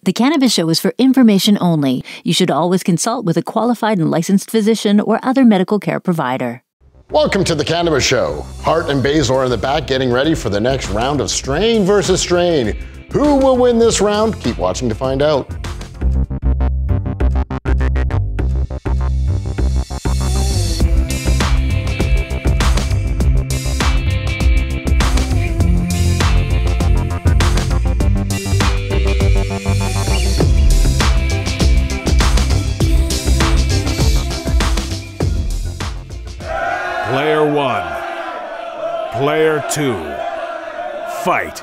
The Cannabis Show is for information only. You should always consult with a qualified and licensed physician or other medical care provider. Welcome to the Cannabis Show. Hart and Basil are in the back getting ready for the next round of strain versus strain. Who will win this round? Keep watching to find out. Player 1, Player 2, fight.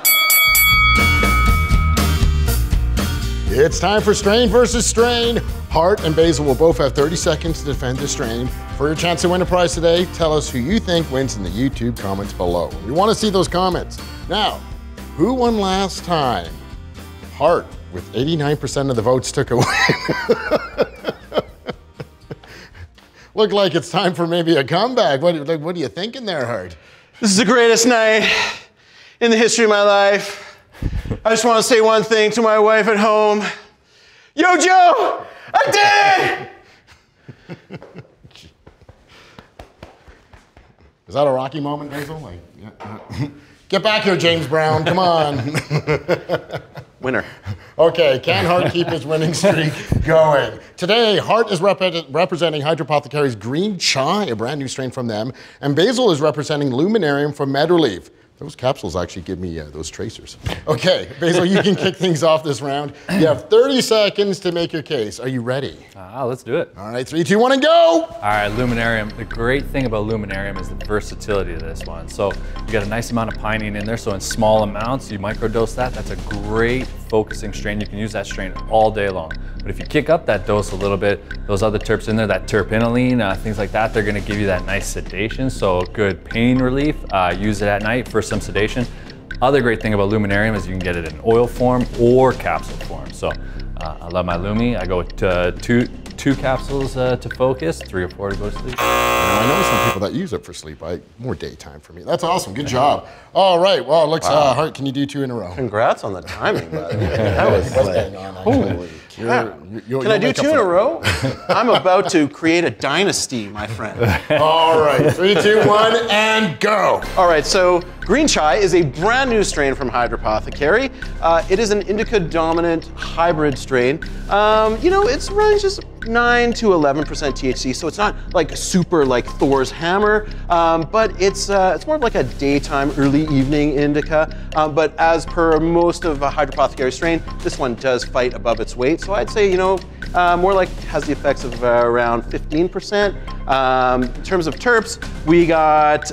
It's time for strain versus strain. Hart and Basil will both have 30 seconds to defend the strain. For your chance to win a prize today, tell us who you think wins in the YouTube comments below. We want to see those comments. Now, who won last time? Hart, with 89% of the votes, took away. Look like it's time for maybe a comeback. What are you thinking there, Hart? This is the greatest night in the history of my life. I just want to say one thing to my wife at home. Yo, Joe, I did it! Is that a Rocky moment, Basil? Like, yeah. Get back here, James Brown, come on. Winner. Okay, can Hart keep his winning streak going? Today, Hart is representing Hydropothecary's Green Chai, a brand new strain from them, and Basil is representing Luminarium from Medreleaf. Those capsules actually give me those tracers. Okay, Basil, you can kick things off this round. You have 30 seconds to make your case. Are you ready? Let's do it. All right, 3, 2, 1, and go! All right, Luminarium. The great thing about Luminarium is the versatility of this one. So you got a nice amount of pinene in there, so in small amounts, you microdose that. That's a great focusing strain. You can use that strain all day long. But if you kick up that dose a little bit, those other terps in there, that terpinolene, things like that, they're gonna give you that nice sedation, so good pain relief. Use it at night for some sedation. Other great thing about Luminarium is you can get it in oil form or capsule form. So I love my Lumi. I go with two capsules to focus, 3 or 4 to go to sleep. I know some people that use it for sleep. More daytime for me. That's awesome. Good job. All right. Well, it looks Hart, can you do 2 in a row? Congrats on the timing, by the way. That was like, holy cow. Can I do 2 in a row? I'm about to create a dynasty, my friend. All right. 3, 2, 1, and go. All right. So Green Chai is a brand new strain from Hydropothecary. It is an indica-dominant hybrid strain. It's ranges 9 to 11% THC, so it's not like super like Thor's hammer, but it's more of like a daytime, early evening indica. But as per most of a Hydropothecary strain, this one does fight above its weight. So I'd say, more like has the effects of around 15%. In terms of terps, we got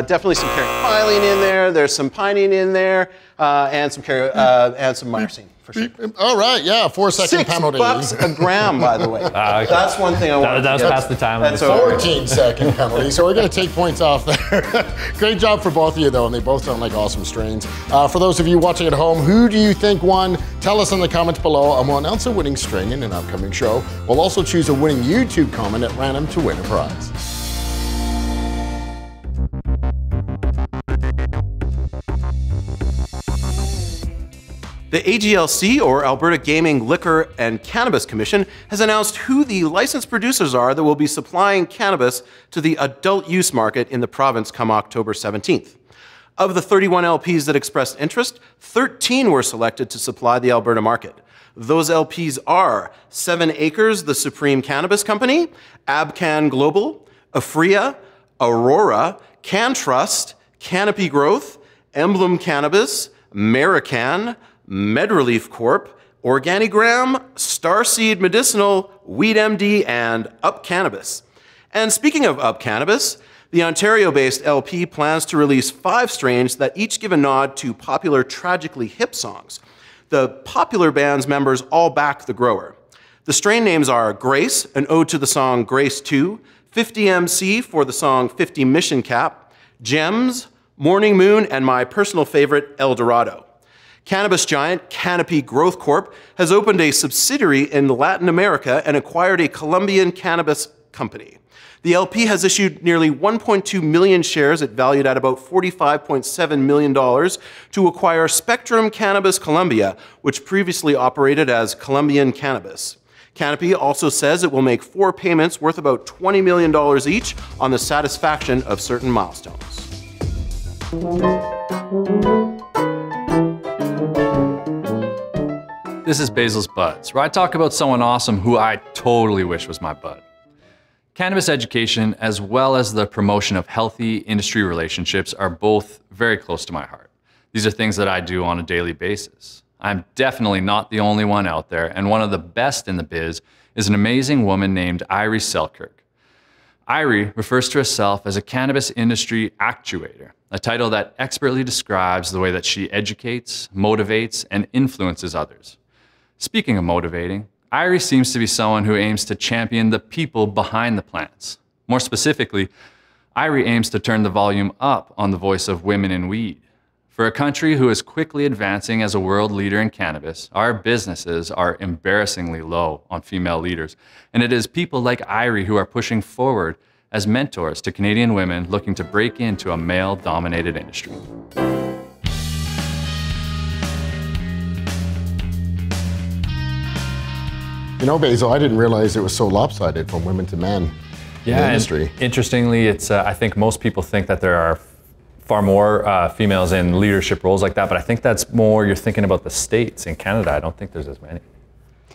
definitely some caryophyllene in there. There's some pinene in there, and some myrcene. For sure. All right, yeah, 4-second penalty. $6 a gram, by the way. Okay. That's one thing I want to That was past the time. That's 14-second penalty, so we're going to take points off there. Great job for both of you, though, and they both sound like awesome strains. For those of you watching at home, who do you think won? Tell us in the comments below, and we'll announce a winning strain in an upcoming show. We'll also choose a winning YouTube comment at random to win a prize. The AGLC, or Alberta Gaming, Liquor and Cannabis Commission, has announced who the licensed producers are that will be supplying cannabis to the adult use market in the province come October 17th. Of the 31 LPs that expressed interest, 13 were selected to supply the Alberta market. Those LPs are 7 Acres, the Supreme Cannabis Company, Abcan Global, Afria, Aurora, CanTrust, Canopy Growth, Emblem Cannabis, Marican, Medreleaf Corp, Organigram, Starseed Medicinal, WeedMD, and Up Cannabis. And speaking of Up Cannabis, the Ontario-based LP plans to release 5 strains that each give a nod to popular Tragically Hip songs. The popular band's members all back the grower. The strain names are Grace, an ode to the song Grace 2, 50MC for the song 50 Mission Cap, Gems, Morning Moon, and my personal favorite, El Dorado. Cannabis giant Canopy Growth Corp has opened a subsidiary in Latin America and acquired a Colombian cannabis company. The LP has issued nearly 1.2 million shares valued at about $45.7 million to acquire Spectrum Cannabis Colombia, which previously operated as Colombian Cannabis. Canopy also says it will make 4 payments worth about $20 million each on the satisfaction of certain milestones. This is Basil's Buds, where I talk about someone awesome who I totally wish was my bud. Cannabis education, as well as the promotion of healthy industry relationships, are both very close to my heart. These are things that I do on a daily basis. I'm definitely not the only one out there, and one of the best in the biz is an amazing woman named Irie Selkirk. Irie refers to herself as a cannabis industry actuator, a title that expertly describes the way that she educates, motivates, and influences others. Speaking of motivating, Irie seems to be someone who aims to champion the people behind the plants. More specifically, Irie aims to turn the volume up on the voice of women in weed. For a country who is quickly advancing as a world leader in cannabis, our businesses are embarrassingly low on female leaders, and it is people like Irie who are pushing forward as mentors to Canadian women looking to break into a male-dominated industry. You know, Basil, I didn't realize it was so lopsided from women to men in the industry. Interestingly, it's I think most people think that there are far more females in leadership roles like that, but I think that's more, you're thinking about the States. In Canada, I don't think there's as many.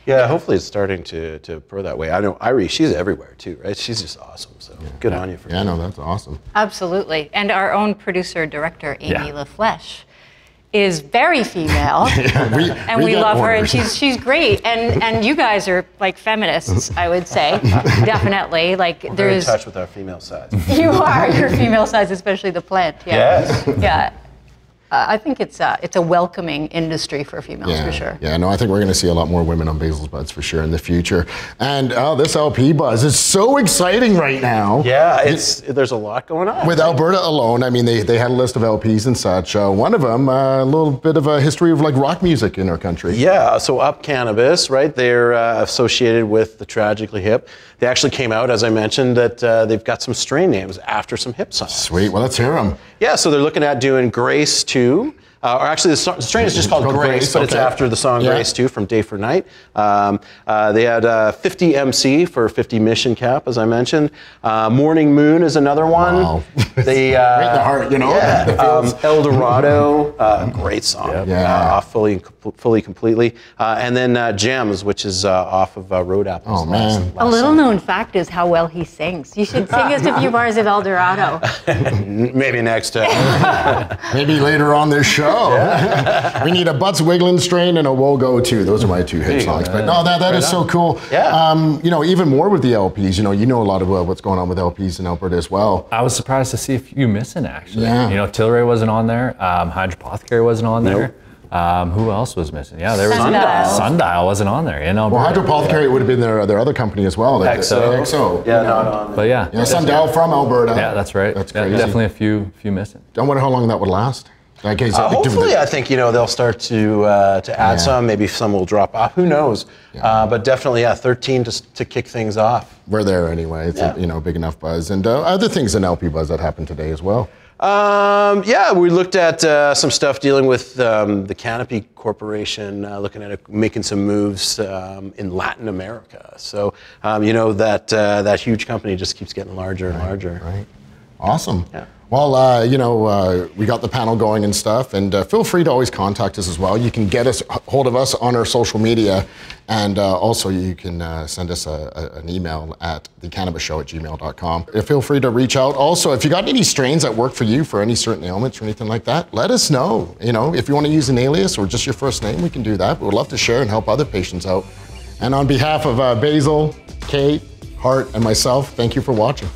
Yeah, hopefully it's starting to pro that way. I know Irie, she's everywhere too, right? She's just awesome, so good on you for that. Yeah, no, that's awesome. Absolutely. And our own producer-director, Amy LaFleche, is very female, and we love her, and she's great. And you guys are like feminists, I would say, definitely. Like We're very in touch with our female side. You are, your female sides, especially the plant. Yeah. Yes. Yeah. I think it's a welcoming industry for females, for sure. Yeah, no, I think we're going to see a lot more women on Basil's Buds for sure in the future. And this LP buzz is so exciting right now. Yeah, there's a lot going on. With Alberta alone, I mean, they had a list of LPs and such. One of them, a little bit of a history of like rock music in our country. Yeah, so Up Cannabis, right? They're associated with the Tragically Hip. They actually came out, as I mentioned, that they've got some strain names after some hip songs. Sweet, well, let's hear them. Yeah, so they're looking at doing Grace 2. Or actually, the strain is just called Grace, but it's after the song Grace 2 from Day for Night. They had 50 MC for 50 Mission Cap, as I mentioned. Morning Moon is another one. Wow. They, right in the heart, you know? Yeah, El Dorado, great song. Off fully, completely. And then Gems, which is off of Road Apples. Oh, man. A little known fact is how well he sings. You should sing us a few bars of El Dorado. Maybe next time. Maybe later on this show. We need a Butts Wiggling strain and a We'll Go too. Those are my two hit songs. But no, that is so cool. Yeah. You know, even more with the LPs. You know a lot of what's going on with LPs in Alberta as well. I was surprised to see a few missing, actually. Yeah. You know, Tilray wasn't on there. Hydropothecary wasn't on there. Who else was missing? Yeah, there was Sundial wasn't on there. You know, well, Hydropothecary would have been their other company as well. XO. Yeah, not on there. But yeah. Sundial from Alberta. Yeah, that's right. That's crazy. Definitely a few missing. I wonder how long that would last. Hopefully, I think they'll start to add some. Maybe some will drop off. Who knows? But definitely, 13 to kick things off. We're there anyway. It's a big enough buzz, and other things in LP buzz that happened today as well. We looked at some stuff dealing with the Canopy Corporation, looking at making some moves in Latin America. So that huge company just keeps getting larger and larger. Right. Awesome. Yeah. Well, we got the panel going and stuff, and feel free to always contact us as well. You can get hold of us on our social media, and also you can send us an email at thecannabisshow@gmail.com. Feel free to reach out. Also, if you got any strains that work for you for any certain ailments or anything like that, let us know. You know, if you want to use an alias or just your first name, we can do that. We'd love to share and help other patients out. And on behalf of Basil, Kate, Hart, and myself, thank you for watching.